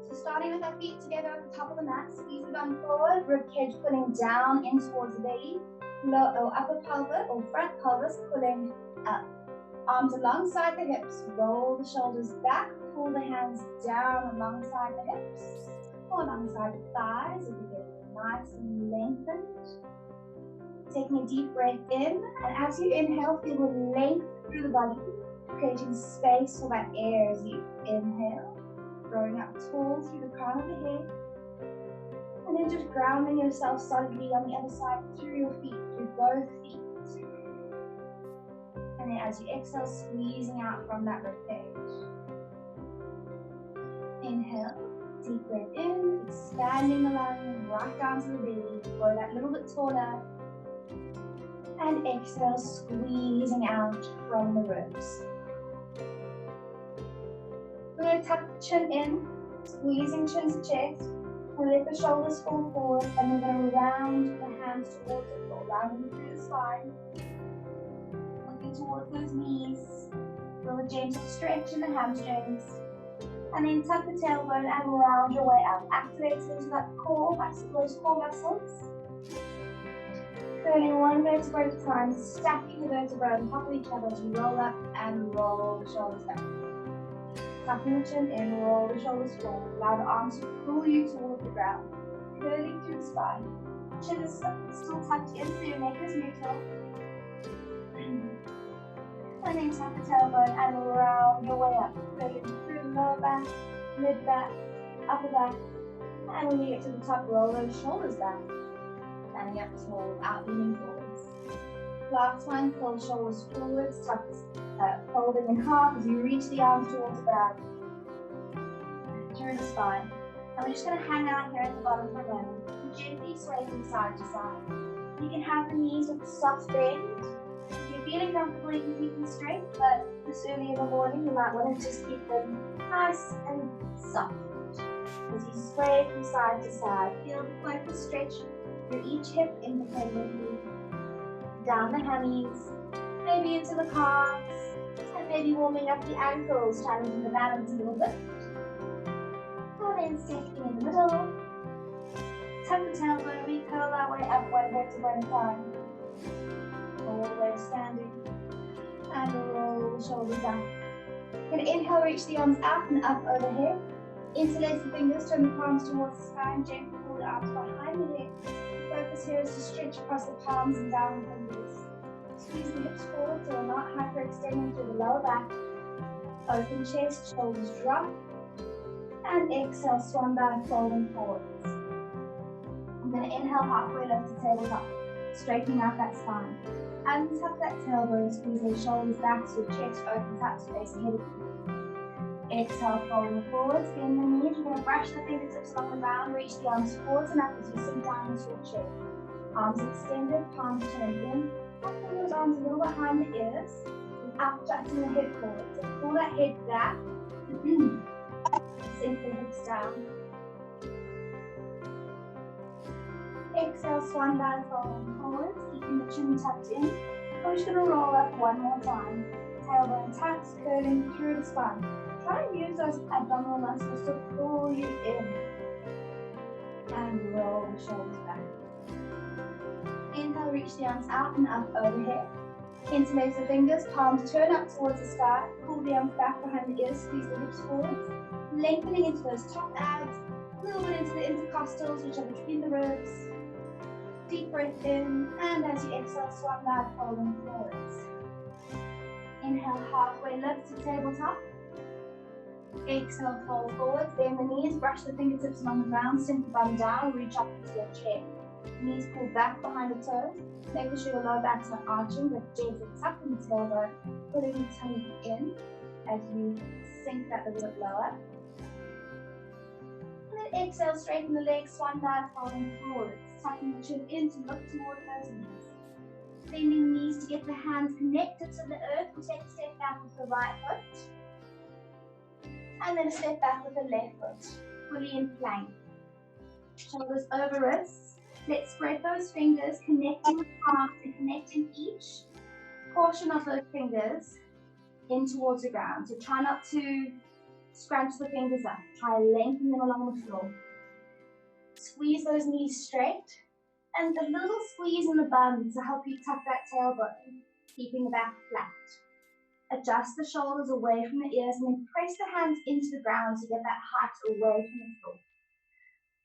So starting with our feet together at the top of the mat, squeeze the bum forward, rib cage pulling down in towards the belly, lower or upper pelvis or front pelvis pulling up. Arms alongside the hips, roll the shoulders back, pull the hands down alongside the hips, or alongside the thighs if you're getting nice and lengthened. Taking a deep breath in, and as you inhale, feel the length through the body, creating space for that air as you inhale, growing up tall through the crown of the head, and then just grounding yourself solidly on the other side through your feet, through both feet. And then as you exhale, squeezing out from that rib cage. Inhale, deep breath in, expanding the lung right down to the belly, grow that little bit taller. And exhale, squeezing out from the ribs. We're going to tuck the chin in, squeezing chin to chest. We'll let the shoulders fall forward, and we're going to round the hands towards the floor, rounding through the spine. Looking towards those knees. Feel a gentle stretch in the hamstrings. And then tuck the tailbone and round your way up. Activate into that core, back to those core muscles. Curling one vertebra at a time, stacking the vertebrae on top of each other as you roll up and roll the shoulders back. Tucking the chin in, roll the shoulders forward. Allow the arms to pull you toward the ground. Curling through the spine. Chin is still tucked in, so your neck is neutral. And then tuck the tailbone and round your way up. Curling through the lower back, mid back, upper back. And when you get to the top, roll those shoulders back. Standing up tall without leaning forwards. Last one, curl the shoulders forwards, tuck, folding in half as you reach the arms towards the ground. Through the spine. And we're just going to hang out here at the bottom for a moment. Gently sway from side to side. You can have the knees with a soft bend. If you're feeling comfortable, you can keep them straight, but this early in the morning, you might want to just keep them nice and soft. As you sway from side to side, feel the focus stretch through each hip independently, down the hammies, maybe into the calves, and maybe warming up the ankles, challenging the balance a little bit. And then settling in the middle, tuck the tailbone, we curl our way up one vertebra at a time, all the way to standing, and roll the shoulders back. You're going to inhale, reach the arms out and up overhead, interlace the fingers, turn the palms towards the spine, gently pull the arms behind the head. Focus here is to stretch across the palms and down the fingers. Squeeze the hips forward so we're not hyperextending through the lower back. Open chest, shoulders drop. And exhale, swan back, folding forwards. I'm going to inhale, halfway lift to tabletop, straightening out that spine. Untuck that tailbone, squeeze those shoulders back so your chest opens up, space ahead of you. Exhale, folding forwards, bend the knees. We're going to brush the fingertips along the ground, reach the arms forwards and up as you sink down into your chair. Arms extended, palms turned in. Tucking those arms a little behind the ears, without jutting the head forward. So pull that head back, sink the hips down. Exhale, swan dive, folding forwards, keeping the chin tucked in. We're just going to roll up one more time. Tailbone tucks, curling through the spine. Try and use those abdominal muscles to pull you in. And roll the shoulders back. Inhale, reach the arms out and up overhead. Interlace the fingers, palms turn up towards the sky. Pull the arms back behind the ears, squeeze the hips forwards. Lengthening into those top abs, a little bit into the intercostals, which are between the ribs. Deep breath in, and as you exhale, swan dive, folding forwards. Inhale, halfway lift to tabletop. Exhale, fold forwards, bend the knees, brush the fingertips along the ground, sink the bum down, reach up into your chair. Knees pull back behind the toes, making sure your lower back's not arching, but gently tucking the tailbone, pulling the tummy in as you sink that a little bit lower. And then exhale, straighten the legs, swan dive, folding forwards, tucking the chin in to look toward those knees. Bending the knees to get the hands connected to the earth. We'll take a step back with the right foot. And then a step back with the left foot. Fully in plank. Shoulders over wrists. Let's spread those fingers, connecting the palms and connecting each portion of those fingers in towards the ground. So try not to Scrunch the fingers up. Try lengthen them along the floor. Squeeze those knees straight. And a little squeeze in the bum to help you tuck that tailbone, keeping the back flat. Adjust the shoulders away from the ears and then press the hands into the ground to get that height away from the floor.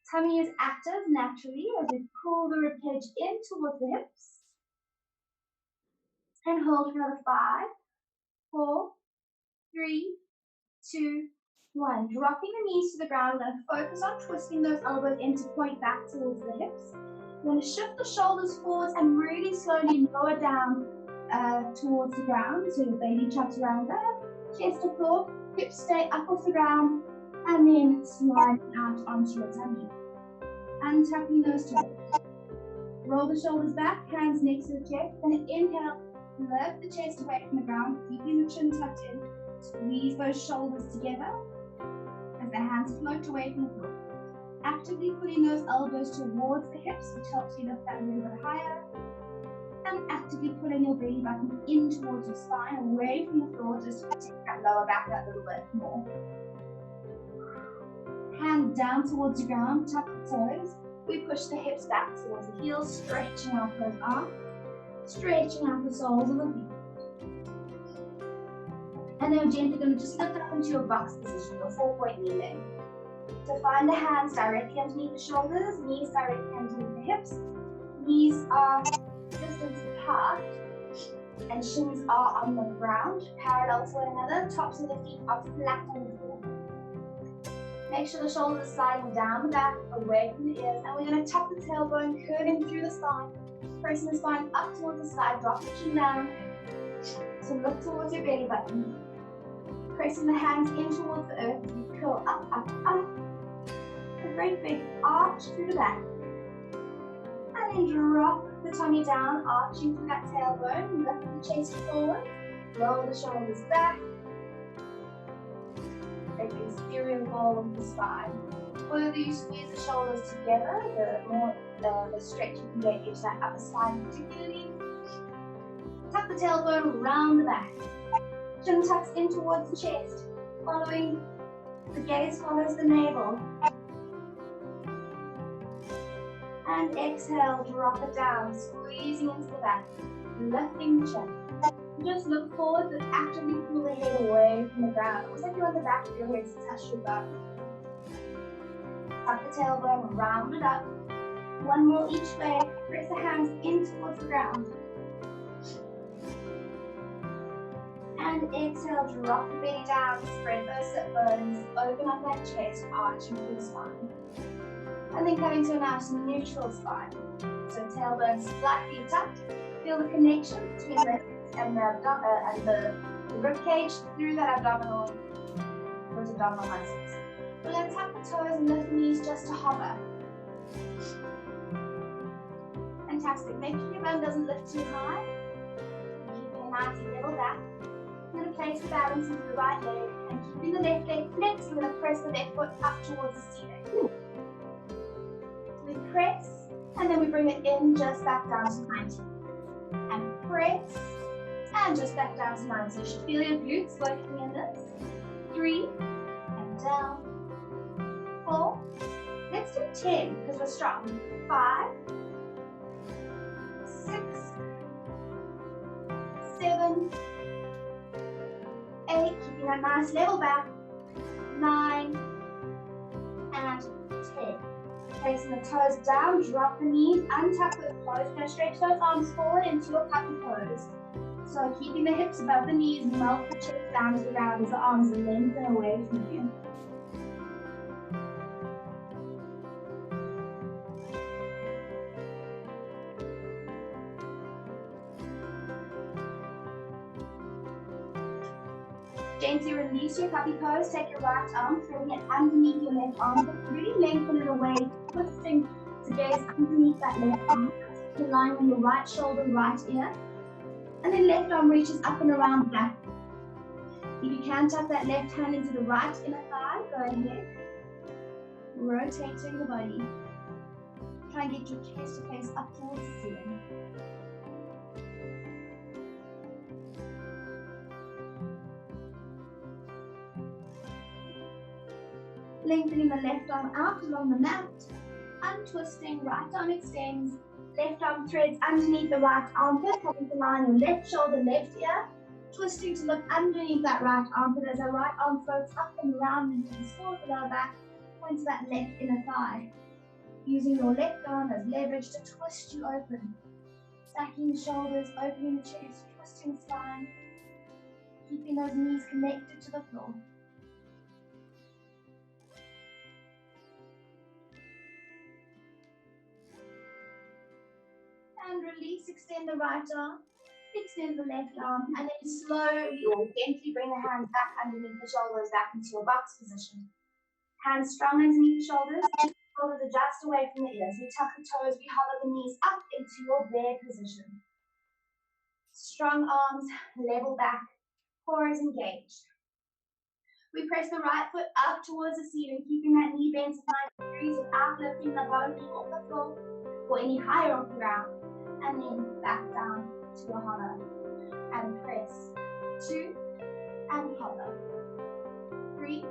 Tummy is active naturally as we pull the ribcage in towards the hips. And hold for another 5, 4, 3, 2, 1. Dropping the knees to the ground, we're going to focus on twisting those elbows in to point back towards the hips. We're going to shift the shoulders forwards and really slowly lower down towards the ground. So your baby chucks around there, chest to floor, hips stay up off the ground, and then slide out onto your tummy. Untucking those toes. Roll the shoulders back, hands next to the chest, and inhale, lift the chest away from the ground, keeping the chin tucked in. Squeeze those shoulders together as the hands float away from the floor. Actively pulling those elbows towards the hips, which helps you lift that a little bit higher. And actively pulling your belly button in towards your spine, away from the floor, just to protect that lower back that little bit more. Hands down towards the ground, tuck the toes. We push the hips back towards the heels, stretching out those arms, stretching out the soles of the feet. And then we're gently going to just lift up into your box position, your 4-point kneeling. So find the hands directly underneath the shoulders, knees directly underneath the hips. Knees are distance apart and shins are on the ground, parallel to one another. Tops of the feet are flat on the floor. Make sure the shoulders are sliding down the back, away from the ears, and we're going to tuck the tailbone, curving through the spine, pressing the spine up towards the side, drop the chin down. So look towards your belly button. Pressing the hands in towards the earth, you curl up, up, up. A great big arch through the back. And then drop the tummy down, arching through that tailbone. Lift the chest forward, roll the shoulders back. Make a cereal bowl of the spine. The further you squeeze the shoulders together, the more the stretch you can get into that upper spine particularly. Tuck the tailbone around the back. Chin tucks in towards the chest, following the gaze follows the navel. And exhale, drop it down, squeezing into the back, lifting the chin. Just look forward, but actively pull the head away from the ground. Almost like you want the back of your head to touch your bum. Tuck the tailbone, round it up. One more each way. Press the hands in towards the ground. And exhale, drop the belly down, spread those sit bones, open up that chest, arching through the spine. And then coming to a nice neutral spine. So tailbone slightly tucked. Feel the connection between the hips and the rib cage through that those abdominal muscles. We're going to tuck the toes and lift the knees just to hover. Fantastic. Make sure your bum doesn't lift too high. Keep your nice level back. I'm going to place the balance into the right leg and keeping the left leg flexed, we're going to press the left foot up towards the ceiling. We press and then we bring it in just back down to 90. And press and just back down to 90. You should feel your glutes working in this. 3 and down. 4. Let's do 10 because we're strong. 5, 6, 7, 8, keeping that nice level back, 9, and 10. Placing the toes down, drop the knees, untuck those toes, now stretch those arms forward into your puppy pose. So keeping the hips above the knees, melt the chest down to the ground as the arms lengthen away from you. Gently release your puppy pose, take your right arm, throwing it underneath your left arm, but really lengthen it away, twisting to gaze underneath that left arm, lying on your right shoulder, right ear, and then left arm reaches up and around the back. If you can tuck that left hand into the right inner thigh, go ahead, rotating the body. Try and get your chest to face up towards the ceiling. Lengthening the left arm out along the mat. Untwisting, right arm extends. Left arm threads underneath the right armpit, having to line your left shoulder, left ear. Twisting to look underneath that right armpit as our right arm floats up and around into the small of the lower back, point to that left inner thigh. Using your left arm as leverage to twist you open. Stacking the shoulders, opening the chest, twisting the spine, keeping those knees connected to the floor. And release, extend the right arm, extend the left arm, and then slowly or gently bring the hands back underneath the shoulders, back into your box position. Hands strong underneath the shoulders, shoulders adjust away from the ears. We tuck the toes, we hover the knees up into your bear position. Strong arms, level back, core is engaged. We press the right foot up towards the ceiling, keeping that knee bent at 90 degrees without lifting the bottom knee off the floor or any higher off the ground. And then back down to your hover. And press. 2, and hover. 3,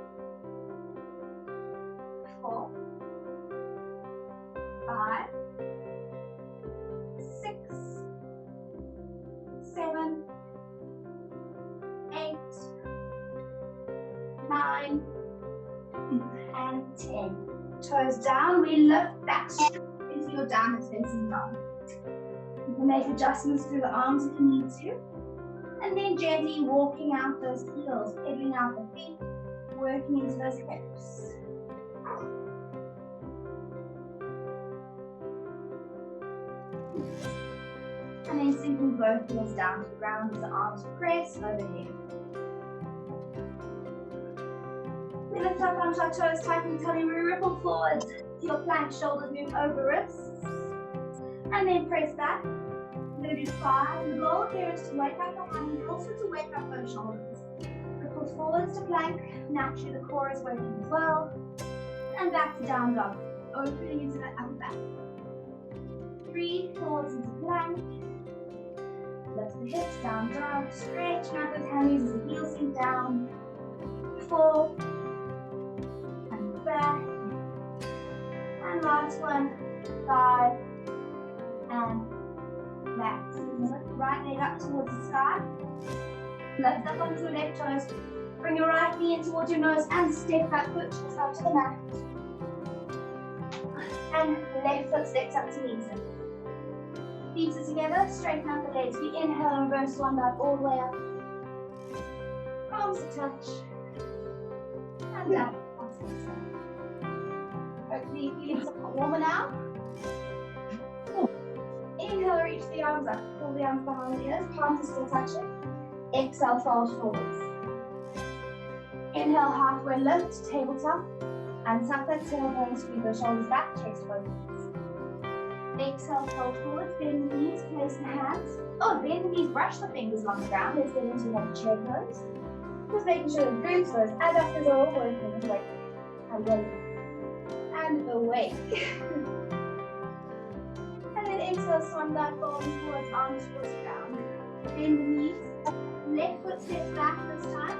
4, 5, 6, 7, 8, 9, and 10. Toes down, we lift back straight into your downward facing dog. You can make adjustments through the arms if you need to. And then gently walking out those heels, pedaling out the feet, working into those hips. And then sinking both heels down to the ground as the arms press overhead. We lift up onto our toes, tighten the tummy, we ripple forwards to your plank, shoulders move over wrists. And then press back. We're going to do 5. The goal here is to wake up the hands and also to wake up those shoulders. Ripple forwards to plank. Naturally the core is working as well. And back to down dog. Opening into that upper back. 3, forwards into plank. Lift the hips, down dog. Stretching out those hammies as the heels sink down. 4. And back. And last one. 5. And back. Right leg up towards the sky. Lift up onto your left toes. Bring your right knee in towards your nose and step that foot just up to the mat. And left foot steps up to meet it. Feet are together, straighten out the legs. We inhale and reverse swan dive all the way up. Palms to touch. And down. Hopefully you're feeling somewhat warmer now. Inhale, reach the arms up. Pull the arms behind the ears. Palms are still touching. Exhale, fold forwards. Inhale, halfway lift, tabletop. And tuck that tailbone, squeeze those shoulders back, chest opens. Exhale, fold forwards, bend the knees, place the hands. Oh, bend the knees, brush the fingers along the ground. Let's get into one chair pose. Just making sure the glutes, those adductors are all working this way. And then, and away. And then exhale, swan dive, folding forwards, arms towards the ground. Bend the knees, left foot steps back this time.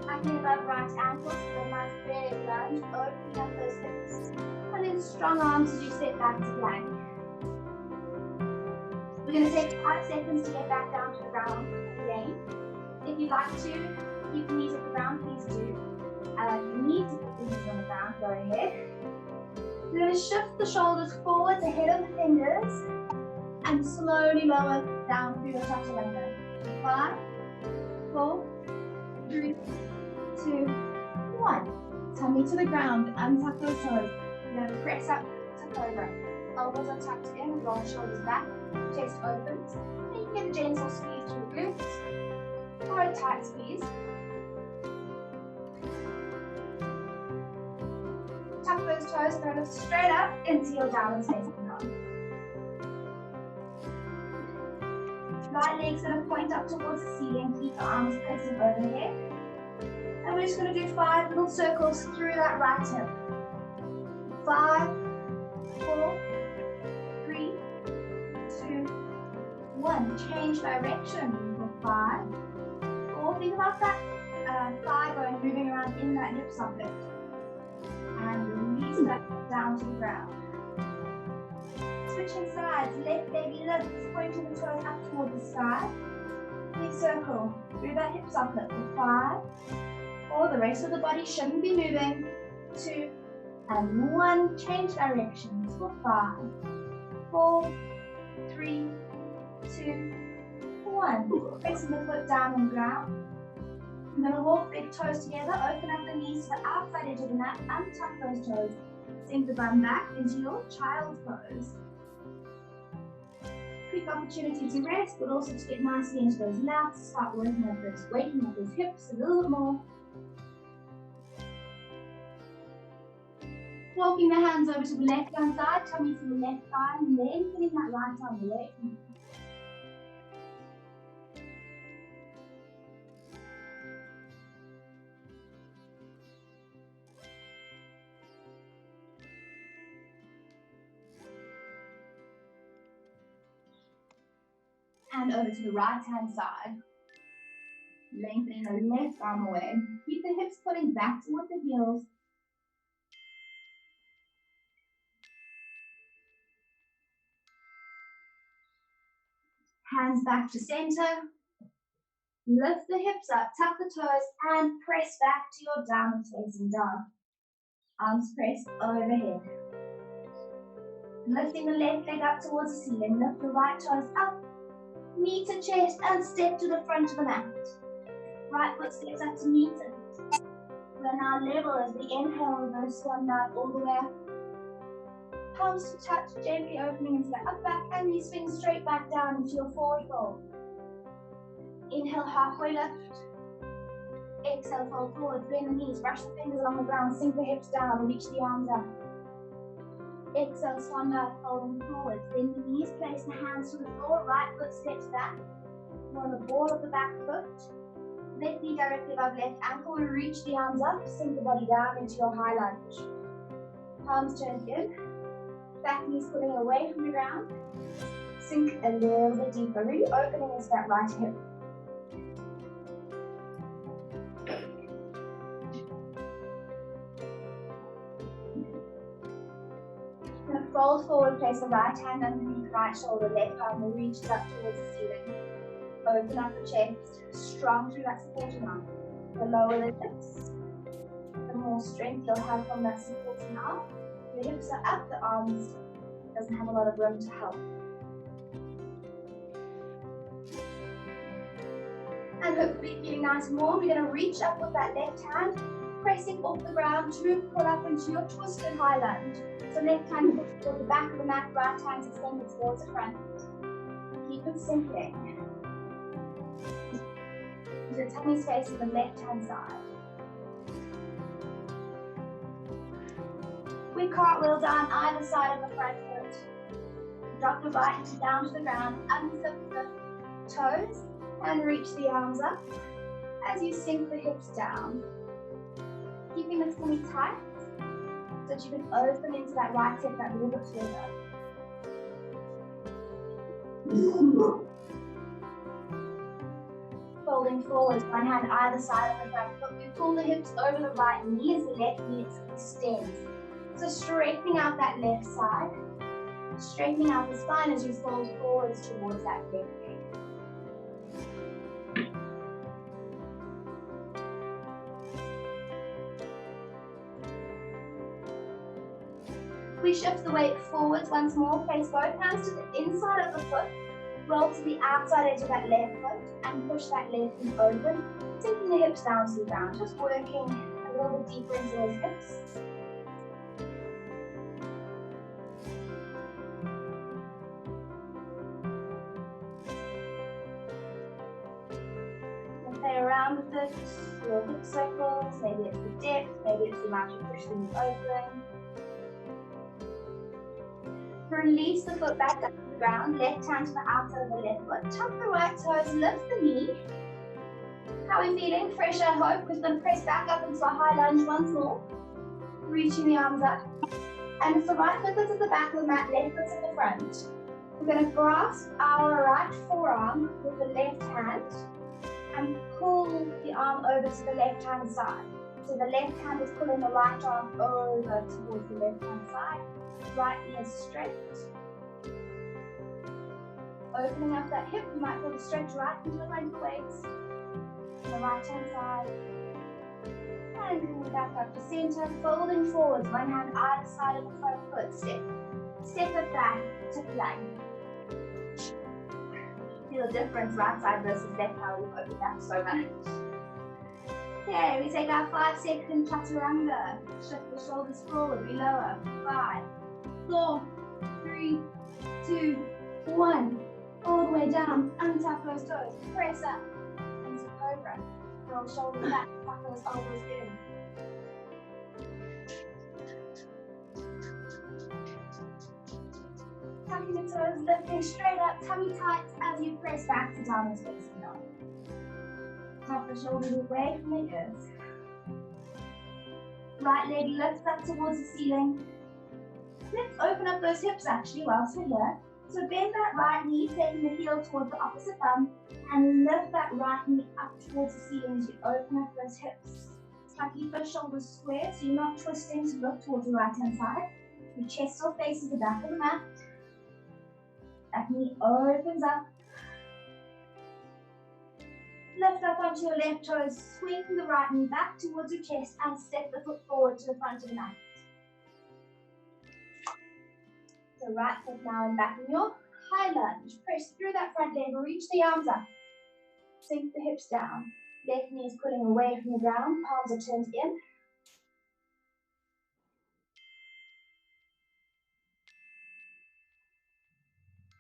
Acne above right ankle, so a nice big lunge, opening up those hips. And then strong arms as you step back to plank. We're going to take 5 seconds to get back down to the ground again. If you'd like to keep the knees at the ground, please do. If you need to put the knees on the ground, go ahead. We're going to shift the shoulders forwards ahead of the fingers and slowly lower down through your chaturanga. 5, 4, 3, 2, 1. Tummy to the ground, untuck those toes. We're going to press up to cobra. Elbows are tucked in, roll the shoulders back, chest opens. And you can get a gentle squeeze through the glutes or a tight squeeze. Tuck those toes, throw them straight up into your downward facing dog. Right leg's going to point up towards the ceiling, keep the arms pressing overhead. And we're just going to do 5 little circles through that right hip. 5, 4, 3, 2, 1. Change direction. 5, 4. Think about that 5 going moving around in that that hip socket. And release that down to the ground. Switching sides, left leg lifts, pointing the toes up toward the sky. Big circle through that hip socket for 5, 4, the rest of the body shouldn't be moving, 2, and 1, change directions for 5, 4, 3, 2, 1. Pressing the foot down on the ground. I'm going to walk big toes together, open up the knees to the outside edge of the mat, untuck those toes. Sink the bum back into your child's pose. Quick opportunity to rest, but also to get nicely into those lats, start waking up those hips a little bit more. Walking the hands over to the left hand side, tummy to the left thigh, and lengthening that right arm away from you. And over to the right hand side. Lengthening the left arm away. Keep the hips pulling back toward the heels. Hands back to center. Lift the hips up, tuck the toes, and press back to your downward facing dog. Arms pressed overhead. Lifting the left leg up towards the ceiling. Lift the right toes up. Knee to chest and step to the front of the mat. Right foot steps up to meet it. We're now level as we inhale, reverse swan dive all the way up. Palms to touch, gently opening into the up back, and you swing straight back down into your forward fold. Inhale, halfway lift. Exhale, fold forward, bend the knees, brush the fingers on the ground, sink the hips down, reach the arms up. Exhale, swan dive, folding forward, bend the knees, place the hands to the floor, right foot steps back. You're on the ball of the back foot. Left knee directly above left ankle, we reach the arms up, sink the body down into your high lunge. Palms turned in, back knees pulling away from the ground. Sink a little bit deeper, really opening into that right hip. Fold forward, place the right hand underneath right shoulder, left arm will reach up towards the ceiling. Open up the chest, strong through that supporting arm. The lower the hips, the more strength you'll have from that supporting arm. The hips are up, the arms doesn't have a lot of room to help. And hopefully feeling nice and warm, you're going to reach up with that left hand, pressing off the ground to pull up into your twisted high lunge. So left hand push toward the back of the mat, right hand extended towards the front. Keep it sinking. The tummy space on the left hand side. We cartwheel down either side of the front foot. Drop the right down to the ground, unzip the toes, and reach the arms up as you sink the hips down. Keeping the tummy tight, so that you can open into that right hip that little bit further. Folding forward, one hand either side of the front foot. We pull the hips over the right knee as the left knee extends. So straightening out that left side, straightening out the spine as you fold forwards towards that left leg. We shift the weight forwards once more, place both hands to the inside of the foot, roll to the outside edge of that left foot, and push that left knee open, sinking the hips down to the ground, just working a little bit deeper into those hips. And play around with it, little hip circles, maybe it's the depth, maybe it's the amount you push the knee open. Release the foot back up to the ground, left hand to the outside of the left foot. Tuck the right toes, lift the knee. How are we feeling? Fresh, I hope. We're going to press back up into a high lunge once more. Reaching the arms up. And if the right foot is at the back of the mat, left foot's at the front. We're going to grasp our right forearm with the left hand and pull the arm over to the left hand side. So the left hand is pulling the right arm over towards the left hand side. Right knee is straight. Opening up that hip, you might feel the stretch right into the front of the weights. On the right hand side. And coming back up to center, folding forwards, one hand either side of the front foot. Step it back to plank. Feel the difference right side versus left, how we've opened up so much. Okay, we take our 5-second chaturanga. Shift the shoulders forward, we lower. 5, 4, 3, 2, 1. All the way down, untap those toes, press up into cobra. Roll shoulders back, tuck those elbows in. Tucking the toes, lifting straight up, tummy tight as you press back to downward facing dog. Tuck the shoulders away from the ears. Right leg lifts up towards the ceiling. Let's open up those hips actually whilst we're here. So bend that right knee, taking the heel towards the opposite thumb, and lift that right knee up towards the ceiling as you open up those hips. Keep those shoulders square so you're not twisting to look towards the right hand side. Your chest still faces the back of the mat. That knee opens up. Lift up onto your left toes, swing the right knee back towards your chest and step the foot forward to the front of the mat. So right foot now and back in your high lunge. Press through that front leg, reach the arms up. Sink the hips down. Left knee is pulling away from the ground, palms are turned in.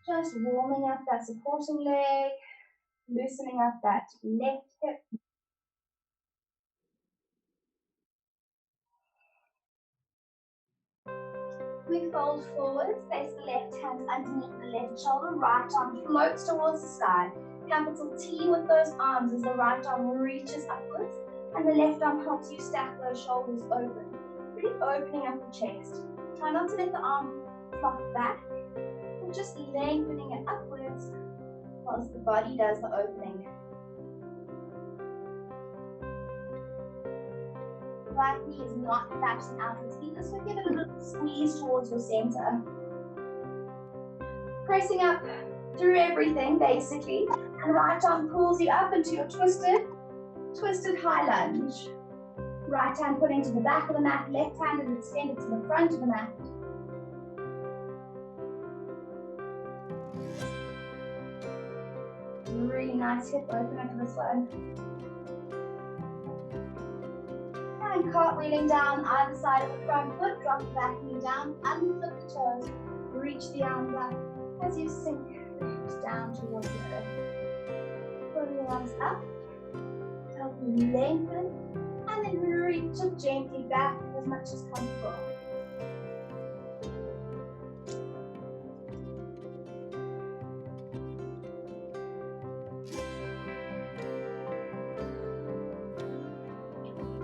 Just warming up that supporting leg, loosening up that left hip. We fold forward, place the left hand underneath the left shoulder, right arm floats towards the sky. Capital T with those arms as the right arm reaches upwards and the left arm helps you stack those shoulders open. Really opening up the chest. Try not to let the arm flop back, but just lengthening it upwards whilst the body does the opening. Right knee is not collapsing outwards either, so give it a little squeeze towards your center. Pressing up through everything basically, and right arm pulls you up into your twisted high lunge. Right hand pulling to the back of the mat, left hand is extended to the front of the mat. Really nice hip opener for this one. And cartwheeling down either side of the front foot, drop the back knee down, unflip the toes, reach the arms up as you sink the hips down towards the earth. Pull the arms up, help you lengthen, and then reach up gently back as much as comfortable.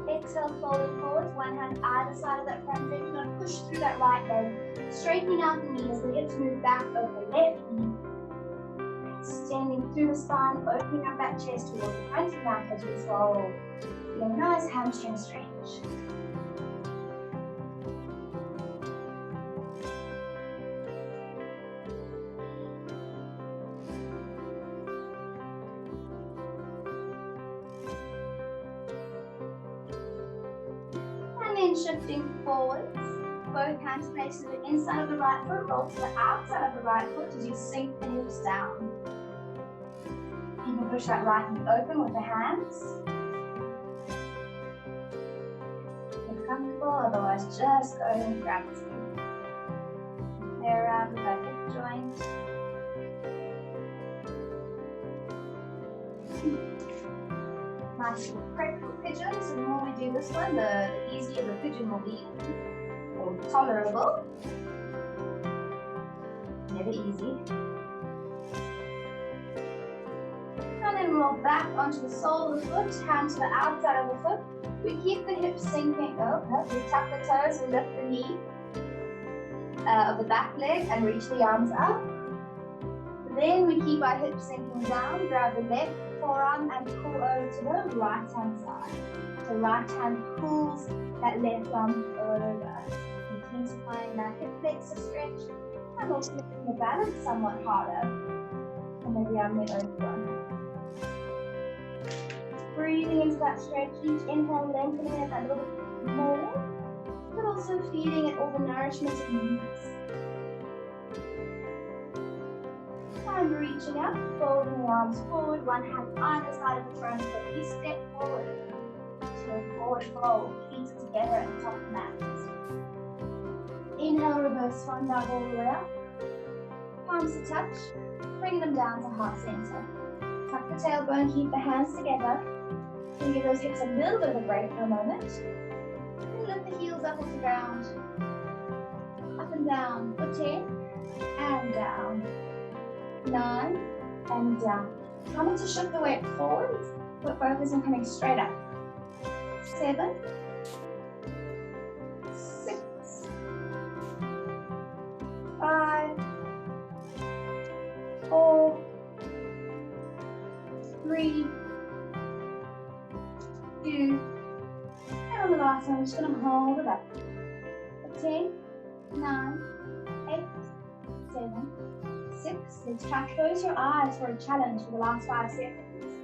Exhale, folding forwards, one hand either side of that front leg. You're going to push through that right leg, straightening out the knee as the hips move back over the left knee. Extending through the spine, opening up that chest towards the front of the mat as we fold. Feeling nice hamstring stretch. Shifting forwards, both hands placed to the inside of the right foot, roll to the outside of the right foot as you sink the hips down. You can push that right knee open with the hands. If comfortable, otherwise just go ahead and grab the feet. Play around with that hip joint. Nice and prep for pigeon. So the more we do this one, the easier the pigeon will be, or tolerable. Never easy. And then roll back onto the sole of the foot, hand to the outside of the foot. We keep the hips sinking up. We tuck the toes and lift the knee of the back leg and reach the arms up. Then we keep our hips sinking down, grab the left forearm and pull over to the right hand side. So right hand pulls that left arm over, intensifying that hip flexor stretch, and also making the balance somewhat harder. And maybe I'm the only one. Breathing into that stretch, each inhale lengthening it a little bit more, but also feeding it all the nourishment it needs. And reaching up, folding the arms forward, one hand either side of the front foot. You step forward. So forward fold, feet together at the top of the mat. Inhale, reverse swan dog all the way up. Palms to touch, bring them down to heart center. Tuck the tailbone, keep the hands together. And give those hips a little bit of a break for a moment. And lift the heels up off the ground. Up and down for 10, and down. 9, and down. Coming to shift the weight forward, but focus on coming straight up. 7, 6, 5, 4, 3, 2, and on the last one, we're just going to hold it up. 10, 9, 8, 7, 6. Let's try to close your eyes for a challenge for the last 5 seconds.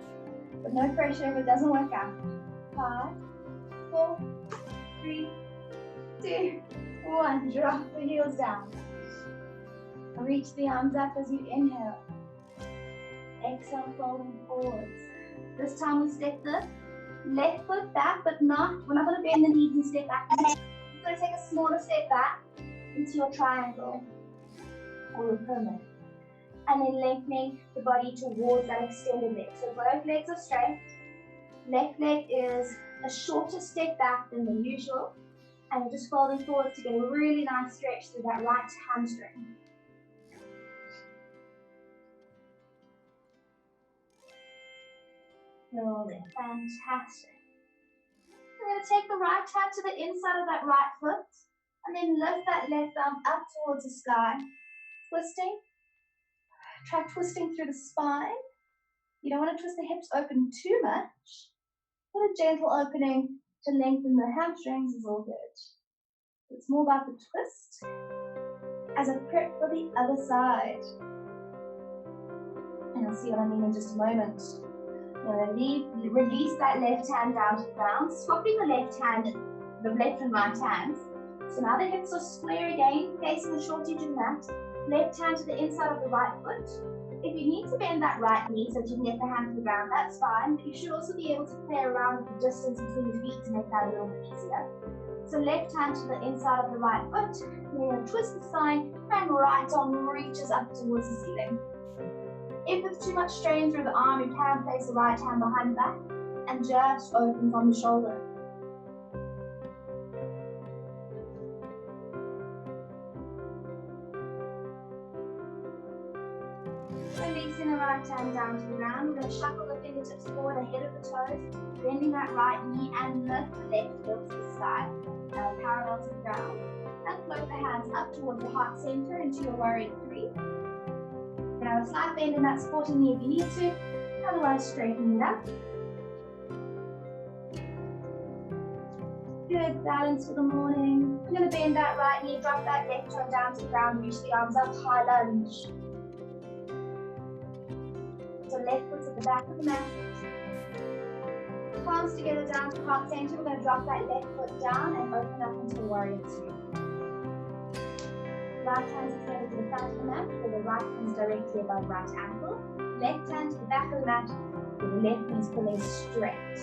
But no pressure if it doesn't work out. 5, 4, 3, 2, 1. Drop the heels down. Reach the arms up as you inhale. Exhale, folding forwards. This time we step the left foot back, but we're not going to bend the knees and step back. We're going to take a smaller step back into your triangle or your pyramid. And then lengthening the body towards that extended leg. So both legs are straight. Left leg is a shorter step back than the usual. And we're just folding forwards to get a really nice stretch through that right hamstring. Rolling. Fantastic. We're going to take the right hand to the inside of that right foot. And then lift that left arm up towards the sky. Twisting. Try twisting through the spine. You don't want to twist the hips open too much. But a gentle opening to lengthen the hamstrings is all good. It's more about the twist as a prep for the other side. And you'll see what I mean in just a moment. Release that left hand down to the ground, swapping the left and right hands. So now the hips are square again, facing the short edge of the mat. Left hand to the inside of the right foot. If you need to bend that right knee so that you can get the hand to the ground, that's fine. But you should also be able to play around with the distance between your feet to make that a little bit easier. So left hand to the inside of the right foot. You're going to twist the spine and right arm reaches up towards the ceiling. If it's too much strain through the arm, you can place the right hand behind the back and just open from the shoulder. Releasing the right hand down to the ground, we're going to shuffle the fingertips forward ahead of the toes, bending that right knee and lift the left heel to the side, parallel to the ground. And float the hands up towards the heart center into your warrior 3. Now a slight bend in that supporting knee if you need to, otherwise straighten it up. Good balance for the morning. I'm going to bend that right knee, drop that left toe down to the ground, reach the arms up, high lunge. So left foot at the back of the mat. Palms together down to heart center. We're going to drop that left foot down and open up into warrior 2. Right hand is headed to the front of the mat, with the right hand is directly above right ankle. Left hand to the back of the mat, with the left knee pulling straight.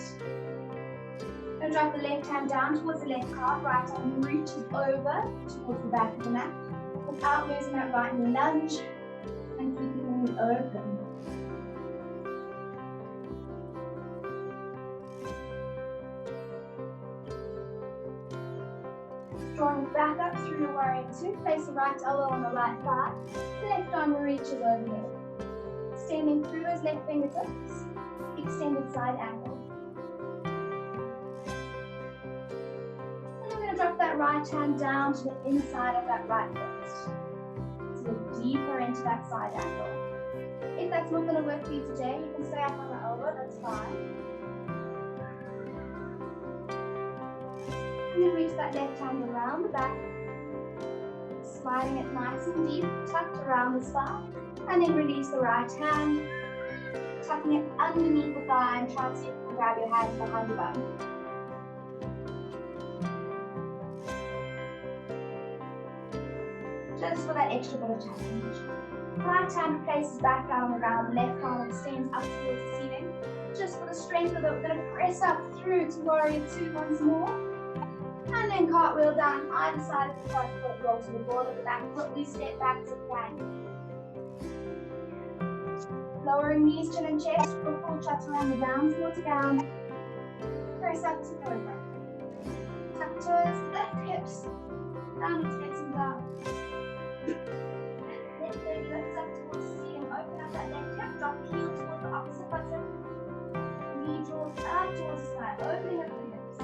Going to drop the left hand down towards the left calf, right arm reaches over towards the back of the mat, without losing that right knee lunge, and keeping the knee open. Drawing back up through your warrior 2, place the right elbow on the right thigh, the left arm reaches overhead. Extending through those left fingertips, extended side angle. And we're going to drop that right hand down to the inside of that right foot. So look deeper into that side angle. If that's not going to work for you today, you can stay up on the elbow, that's fine. And then reach that left hand around the back, sliding it nice and deep, tucked around the spine. And then release the right hand, tucking it underneath the thigh and try to see if you can grab your hands behind your bum. Just for that extra bit of challenge. Right hand places back down on the ground, left arm extends up towards the ceiling. Just for the strength of it, we're going to press up through to warrior two once more. And then cartwheel down either side of the front foot, roll to the ball of the back foot, we step back to plank. Lowering knees, chin and chest for a full chaturanga down towards the ground. Press up to cobra. Tuck toes, left hips, downward facing dog. Left leg lifts up towards the ceiling, open up that left hip, drop the heel towards the opposite button. Knee draws up towards the side, opening up the hips.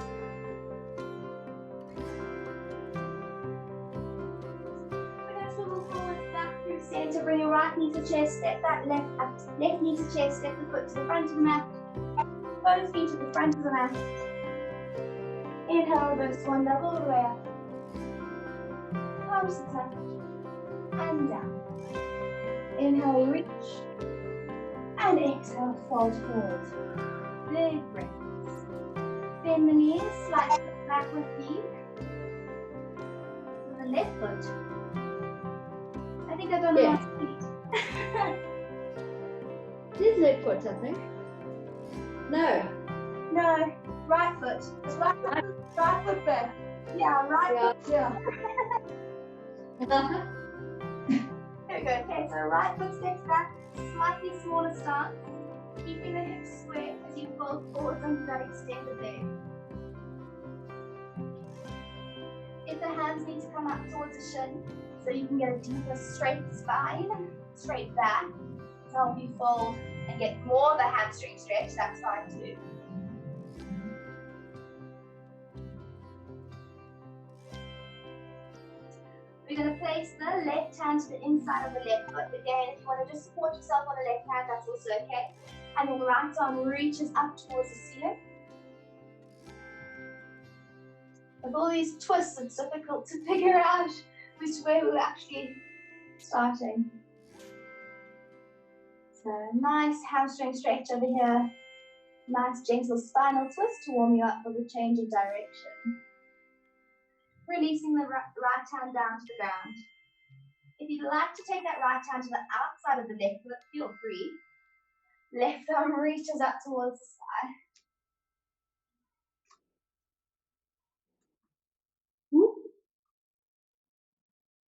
We're going to swivel forwards, back through center, bring your right knee to chest, step that left up, left knee to chest, step the foot to the front of the mat. Both feet to the front of the mat. Inhale, reverse swan dove all the way up. Palms to touch. And down. Inhale, reach. And exhale, fold forward. Big breaths. Bend the knees, slightly backward feet. To the left foot. I think I don't know how to feet. This left foot, I think. No. No, right foot. It's right foot back. Yeah, right foot. Yeah. There we go. Okay, so right foot steps back, slightly smaller stance, keeping the hips square as you fold forwards onto that extended leg. If the hands need to come up towards the shin, so you can get a deeper straight spine, straight back, to help you fold and get more of a hamstring stretch, that's fine too. We're going to place the left hand to the inside of the left foot. Again, if you want to just support yourself on the left hand, that's also okay. And then right arm reaches up towards the ceiling. With all these twists, it's difficult to figure out which way we're actually starting. So nice hamstring stretch over here. Nice gentle spinal twist to warm you up for the change of direction. Releasing the right hand down to the ground. If you'd like to take that right hand to the outside of the left foot, feel free. Left arm reaches up towards the sky.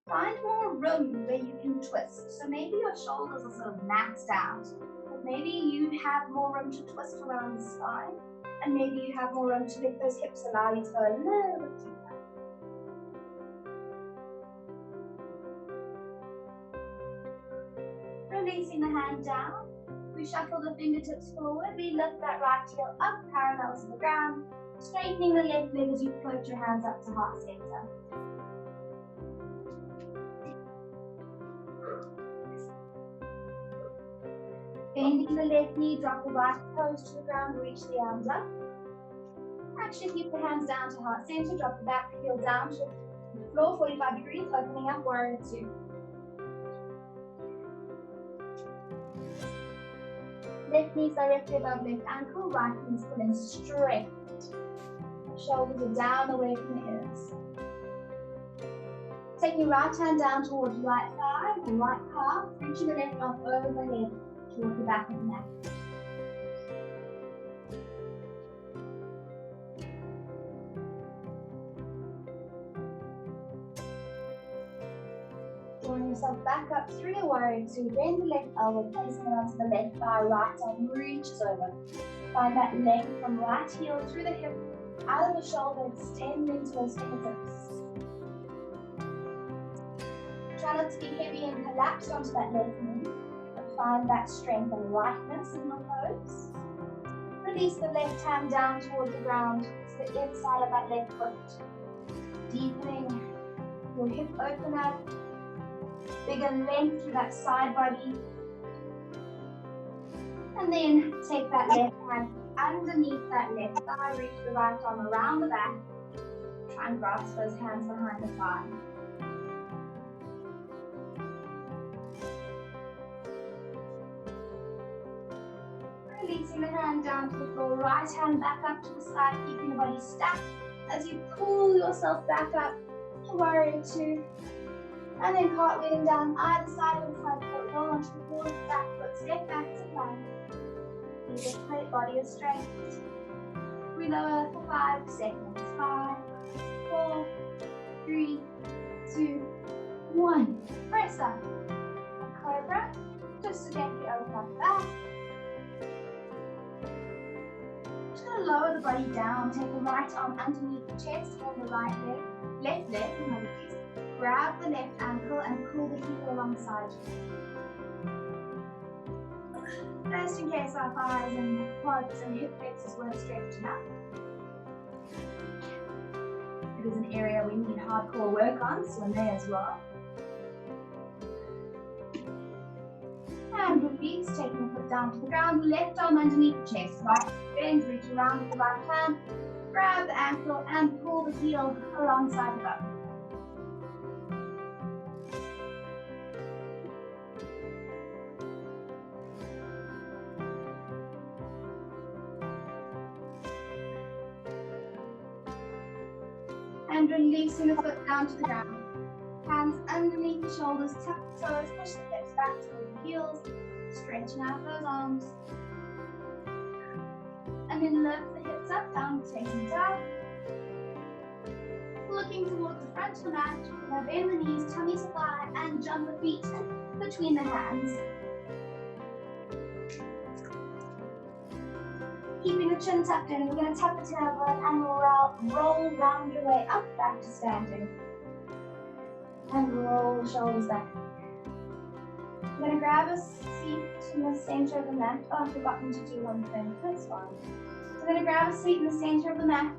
Find more room where you can twist. So maybe your shoulders are sort of maxed out, but maybe you have more room to twist around the spine, and maybe you have more room to let those hips allow you to go a little bit deeper. Releasing the hand down, we shuffle the fingertips forward, we lift that right heel up parallel to the ground, straightening the left leg as you float your hands up to heart center. Bending the left knee, drop the right toes to the ground, reach the arms up. Actually keep the hands down to heart center, drop the back heel down to the floor, 45 degrees, opening up, warrior two. Left knee directly above left ankle, right knee pulling straight. Shoulders are down away from the ears. Take your right hand down towards right thigh and right calf, reaching the left arm overhead towards the back of the neck. Drawing yourself back up through your warrior two, bend the left elbow, placing it onto the left thigh, right arm reaches over. Find that length from right heel through the hip, out of the shoulder, extending towards fingertips. Try not to be heavy and collapse onto that left knee, but find that strength and lightness in the pose. Release the left hand down towards the ground, to the inside of that left foot. Deepening your hip opener, bigger length through that side body. And then take that left hand underneath that left thigh, reach the right arm around the back. and grasp those hands behind the thigh. Releasing the hand down to the floor, right hand back up to the side, keeping the body stacked as you pull yourself back up to warrior two. And then cartwheeling down either side of the front foot, roll onto the floor, back foot, step back to plank. Keep this straight body as straight. We lower for 5 seconds. 5, 4, 3, 2, 1. Press up. A cobra. Just to gently open up the back. Just going to lower the body down. Take the right arm underneath the chest, hold the right leg, left leg, remember please. Grab the left ankle and pull the heel alongside you. Just in case our thighs and quads and hip flexors weren't stretched enough. It is an area we need hardcore work on, so in there as well. And release, taking the foot down to the ground, left arm underneath the chest, right bend, reach around with the right hand, grab the ankle and pull the heel alongside the bum. And releasing the foot down to the ground. Hands underneath the shoulders, tuck the toes, push the hips back towards the heels, stretching out those arms. And then lift the hips up, down facing dog. Looking towards the front of the mat, now bend the knees, tummy to thigh, and jump the feet between the hands. Keeping the chin tucked in, we're going to tuck the tailbone and roll round your way up back to standing. And roll the shoulders back. I'm going to grab a seat in the center of the mat. Oh, I've forgotten to do one thing. That's fine. So I'm going to grab a seat in the center of the mat.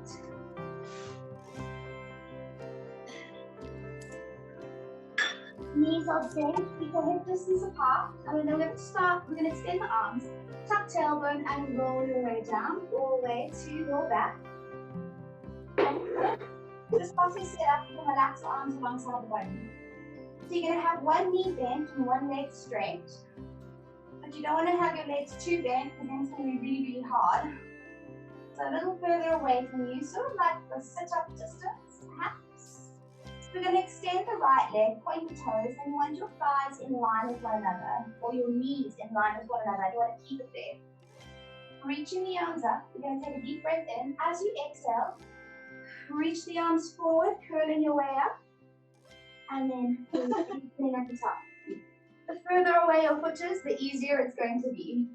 Knees are bent, feet are hip distance apart. And then we're going to start, we're going to extend the arms, tuck tailbone and roll your way down, all the way to your back. Just once you sit up, you can relax the arms alongside the body. So you're going to have one knee bent and one leg straight. But you don't want to have your legs too bent because then it's going to be really, really hard. So a little further away from you, sort of like the sit-up distance, perhaps. So we're going to extend the right leg, point the toes, and you want your thighs in line with one another, or your knees in line with one another. You want to keep it there. Reaching the arms up, we're going to take a deep breath in. As you exhale, reach the arms forward, curling your way up, and then putting at the top. The further away your foot is, the easier it's going to be.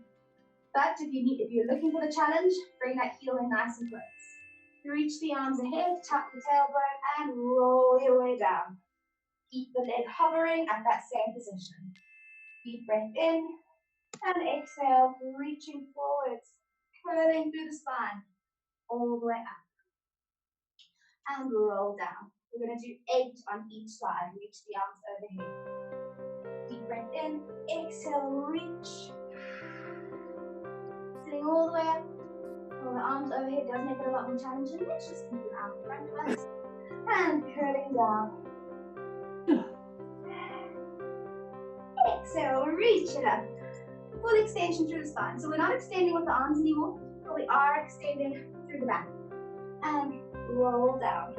But if you're looking for the challenge, bring that heel in nice and close. Reach the arms ahead, tuck the tailbone, and roll your way down. Keep the leg hovering at that same position. Deep breath in, and exhale, reaching forwards, curling through the spine, all the way up. And roll down. We're going to do 8 on each side. Reach the arms overhead. Deep breath in, exhale, reach. Sitting all the way up. Well, the arms overhead does make it a lot more challenging. Let's just keep them out in front of us. And curling down. Exhale, reach it up. Full extension through the spine. So we're not extending with the arms anymore, but we are extending through the back. And roll down.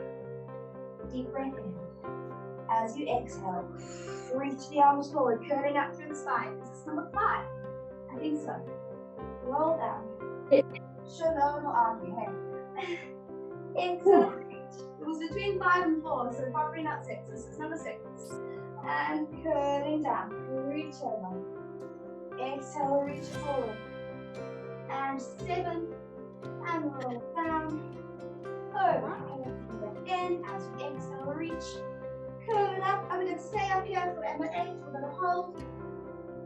Deep breath in. As you exhale, reach the arms forward, curling up through the spine. This is number 5. I think so. Roll down. Shalom or argue, hey. Exhale, reach. It was between 5 and 4, so probably not 6. This is number 6. And curling down. Reach over. Exhale, reach forward. And 7. And roll down. Over. In as you exhale, reach. Curl it up. I'm going to stay up here for number 8. We're going to hold.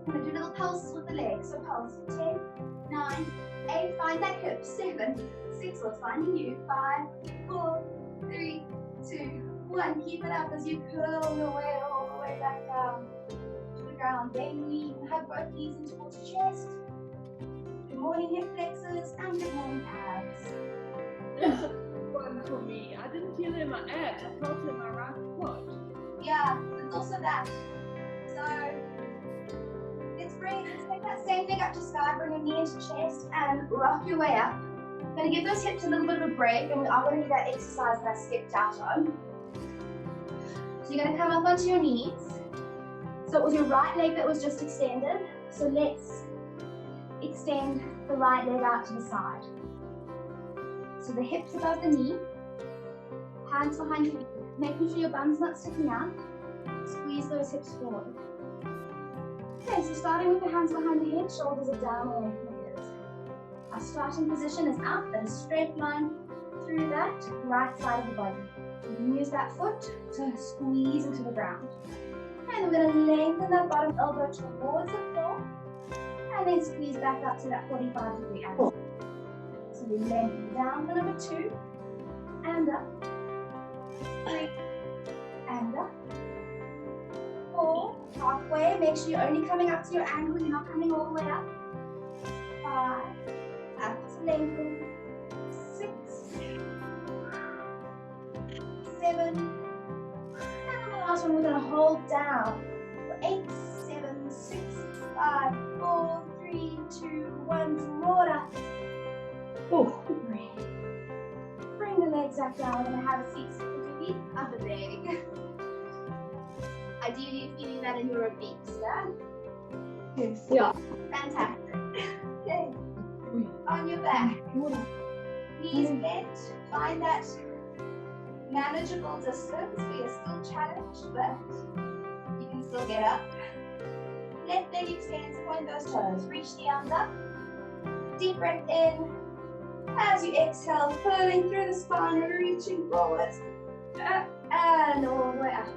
I'm going to do little pulses with the legs. So pulse 10, 9, 8. Find that hip. 7, 6. What's finding you? 5, 4, 3, 2, 1. Keep it up as you curl your way all the way back down to the ground. Bend the knee and hug both knees in towards the chest. Good morning, hip flexors, and good morning, abs. One for me. I didn't hear them my abs. I felt it in my right foot. Yeah, it's also that. So let's take that same leg up to sky, bring your knee into chest and rock your way up. I'm gonna give those hips a little bit of a break and we are gonna do that exercise that I stepped out on. So you're gonna come up onto your knees. So it was your right leg that was just extended. So let's extend the right leg out to the side. So the hips above the knee, hands behind your feet, making sure your bum's not sticking out. Squeeze those hips forward. Okay, so starting with the hands behind the head, shoulders are down away from the ears. Our starting position is up, that is straight line through that right side of the body. You can use that foot to squeeze into the ground. And we're going to lengthen that bottom elbow towards the floor and then squeeze back up to that 45-degree angle. So we lengthen down for number 2 and up, 3 and up, 4, halfway. Make sure you're only coming up to your angle, you're not coming all the way up. 5, up to lengthen, 6, 7, and the last one we're going to hold down for 8, 7, 6, 5, 4, 3, 2, 1, draw it up. Bring the legs back down. We're going to have a seat with your feet up a leg. Ideally, you're feeling that in your obliques, yeah? Yes. Yeah. Fantastic. Okay. On your back. Knees bent. Find that manageable distance where you're still challenged, but you can still get up. Left leg extends, point those toes. Reach the arms up. Deep breath in. As you exhale, curling through the spine, reaching forwards. And all the way up.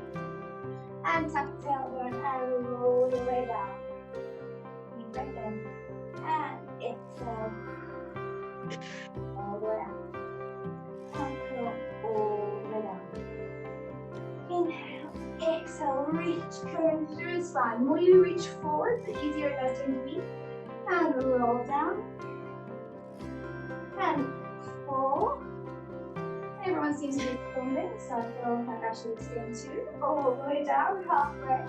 And tuck the tailbone and roll your way down. Deep breath in. And exhale. All the way up. And curl all the way down. Inhale, exhale, reach, curling through the spine. The more you reach forward, the easier it does to be. And roll down. And 4. Everyone seems to be extending, so I feel like I should extend too. All the way down, halfway.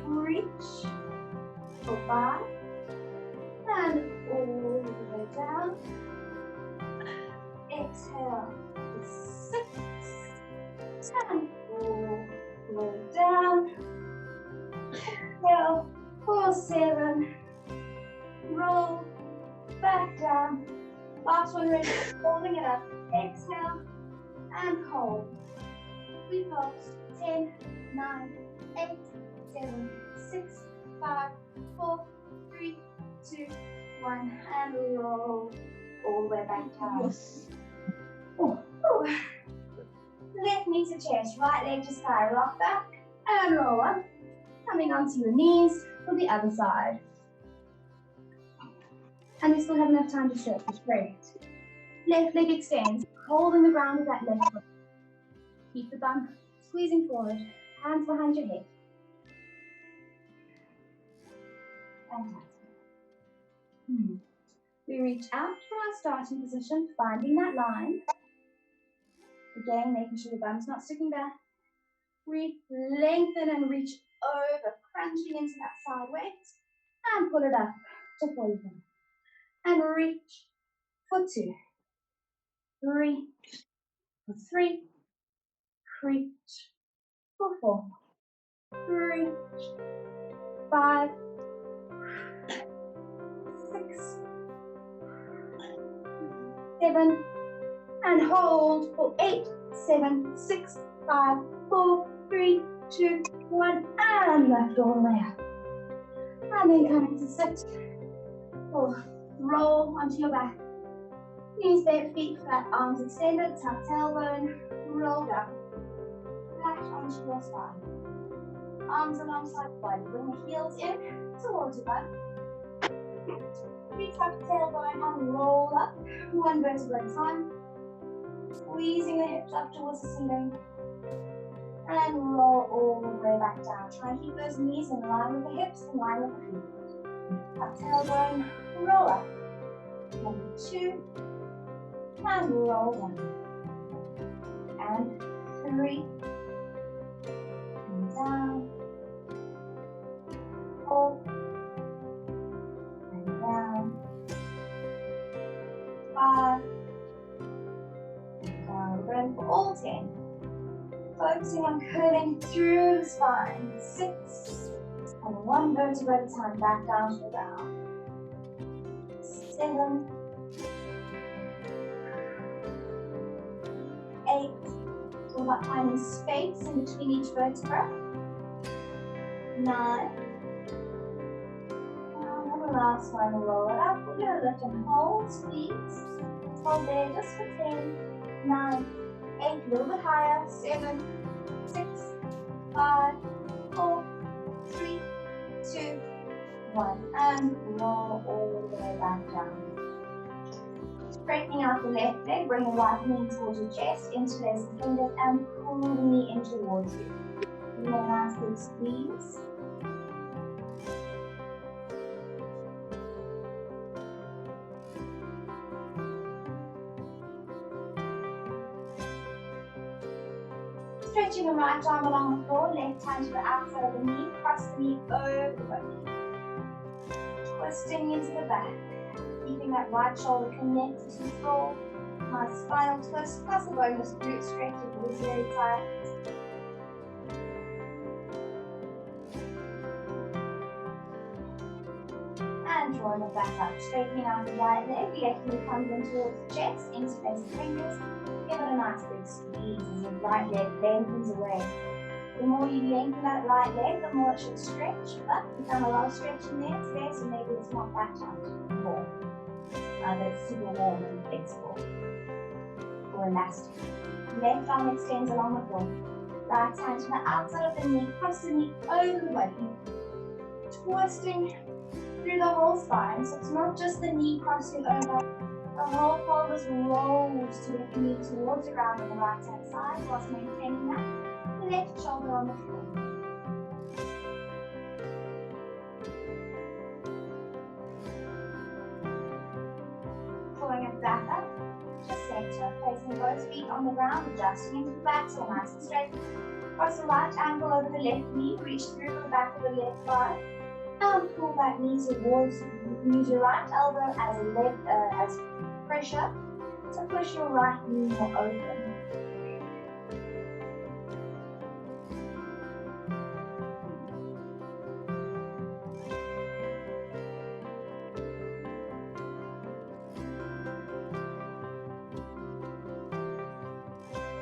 Reach for 5. And all the way down. Exhale for 6. And all the way down. Exhale for 7. Roll back down. Last one, ready, holding it up. Exhale and hold. We pulse. 10, 9, 8, 7, 6, 5, 4, 3, 2, 1, and roll all the way back down. Yes. Oh. Left knee to chest, right leg to sky, rock back and roll up. Coming onto your knees for the other side. And we still have enough time to stretch, which is great. Left leg extends, holding the ground with that left foot. Keep the bum squeezing forward, hands behind your head. Fantastic. We reach out from our starting position, finding that line. Again, making sure the bum's not sticking back. Lengthen and reach over, crunching into that side weight. And pull it up to 45. And reach for 2. Reach for 3. Reach for 4. Reach 5. 6. 7. And hold for 8, 7, 6, 5, 4, 3, 2, 1. And left all the way up. And then coming to sit. Or roll onto your back. Knees bent, feet flat, arms extended, tuck tailbone, roll down. Flat onto your spine. Arms alongside the body. Bring the heels in towards your butt. Retuck tailbone and roll up. One vertebra at a time. Squeezing the hips up towards the ceiling. And roll all the way back down. Try and keep those knees in line with the hips, in line with the feet. Tuck tailbone, roll up. Number 2. And roll down. and 3, and down, 4, and down, 5, and down. We're going for all 10. Focusing on curling through the spine. 6, and 1 vertebra at a time, back down to the ground. 7, 8, so about finding space in between each vertebra. 9, and the last one, roll it up. We're going to lift and hold, squeeze. Hold there just for 10, 9, 8, a little bit higher, 7, 6, 5, 4, 3, 2, 1, and roll all the way back down. Straightening out the left leg, bring the right knee towards your chest, interlace the fingers, and pull the knee in towards you. Give it a nice big squeeze. Stretching the right arm along the floor, left hand to the outside of the knee, cross the knee over the body. Twisting into the back. Keeping that right shoulder connected to the floor. Nice spinal twist, plus the bonus glute stretch if it is very tight. And drawing it back up, straightening out the right leg, left knee comes in towards the chest, interlace the fingers. Give it a nice big squeeze as the right leg lengthens away. The more you lengthen that right leg, the more it should stretch, but we've done a lot of stretching there today, so maybe it's not that tight more. That's super warm and flexible or elastic. Left arm extends along the floor. Right hand to the outside of the knee, cross the knee over the body. Twisting through the whole spine, so it's not just the knee crossing over. The whole pelvis rolls to the knee towards the ground on the right hand side whilst maintaining that. The left shoulder on the floor. Pulling it back up to center, placing both feet on the ground, adjusting into the back so nice and straight. Cross the right ankle over the left knee, reach through to the back of the left thigh, and pull that knee towards you. Use your right elbow as a leg, as pressure to push your right knee more open.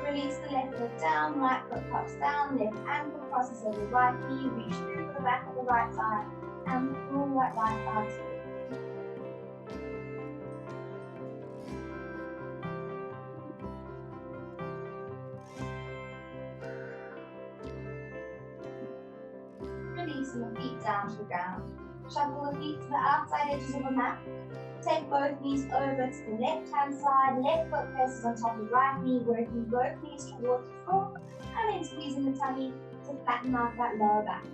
Release the left foot down, right foot pops down, left ankle crosses over the right knee, reach through to the back of the right thigh, and pull that right thigh towards you. Releasing the feet down to the ground. Shuffle the feet to the outside edges of the mat. Take both knees over to the left hand side, left foot presses on top of the right knee, working both knees towards the floor, and then squeezing the tummy to flatten out that lower back.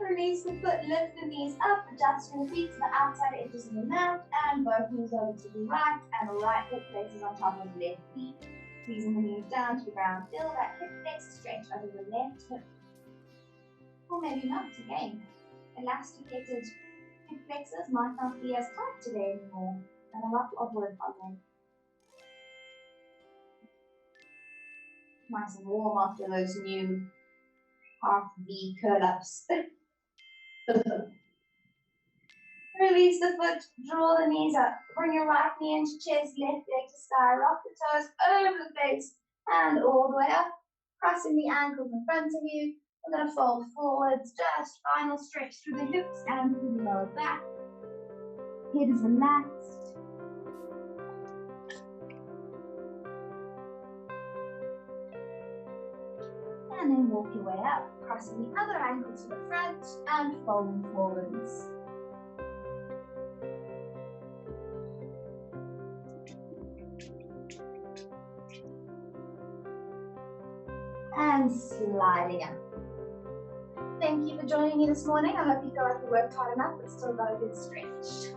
Release the foot, lift the knees up, adjusting the feet to the outside edges of the mat, and both knees over to the right, and the right foot places on top of the left knee. Squeezing the knees down to the ground, feel that hip flexor stretch over the left hip. Or maybe not, again. Elasticated hip flexors might not be as tight today anymore, and a lot of work on them. Nice and warm after those new half V curl-ups. Release the foot, draw the knees up. Bring your right knee into chest, left leg to sky. Rock the toes over the face and all the way up. Crossing the ankles in front of you. We're going to fold forwards, just final stretch through the hips and through the lower back. Head is relaxed. And then walk your way up, crossing the other ankle to the front and folding forwards. and sliding out. Thank you for joining me this morning. I hope you feel like you worked hard enough but still got a good stretch.